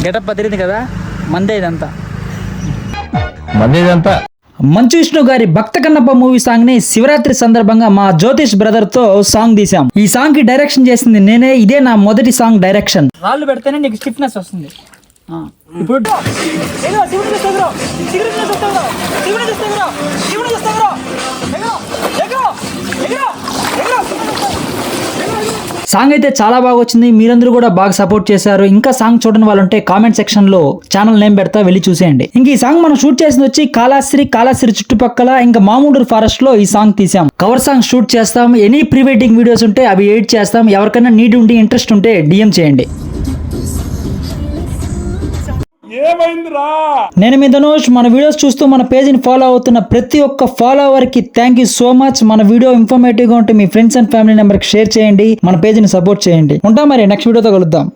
Getup బదిరింది కదా, మందే ఇదంతా. మంచు విష్ణు గారి భక్త కన్నప్ప మూవీ సాంగ్ ని శివరాత్రి సందర్భంగా మా జ్యోతిష్ బ్రదర్ తో సాంగ్ తీసాం. ఈ సాంగ్ కి డైరెక్షన్ చేసింది నేనే. ఇదే నా మొదటి సాంగ్ డైరెక్షన్. రాళ్ళు పెడితేనే నీకు స్టిఫ్నెస్ వస్తుంది. ఇప్పుడు సాంగ్ అయితే చాలా బాగా వచ్చింది. మీరందరూ కూడా బాగా సపోర్ట్ చేశారు. ఇంకా సాంగ్ చూడని వాళ్ళు ఉంటే కామెంట్ సెక్షన్ లో ఛానల్ నేమ్ పెడతా, వెళ్ళి చూసేయండి. ఇంక ఈ సాంగ్ మనం షూట్ చేసింది వచ్చి కాళాశ్రీ చుట్టుపక్కల ఇంకా మామూడూరు ఫారెస్ట్ లో ఈ సాంగ్ తీసాం. కవర్ సాంగ్ షూట్ చేస్తాం. ఎనీ ప్రీ వెడ్డింగ్ వీడియోస్ ఉంటే అవి ఎడిట్ చేస్తాం. ఎవరికైనా నీడ్ ఉండి ఇంట్రెస్ట్ ఉంటే డిఎం చేయండి. నేను మీ ధనుష్. మన వీడియోస్ చూస్తూ మన పేజీని ఫాలో అవుతున్న ప్రతి ఒక్క ఫాలోవర్ కి థ్యాంక్ యూ సో మచ్. మన వీడియో ఇన్ఫర్మేటివ్ గా ఉంటే మీ ఫ్రెండ్స్ అండ్ ఫ్యామిలీ మెంబర్ కి షేర్ చేయండి. మన పేజీని సపోర్ట్ చేయండి. ఉంటాం మరి, నెక్స్ట్ వీడియోతో కలుద్దాం.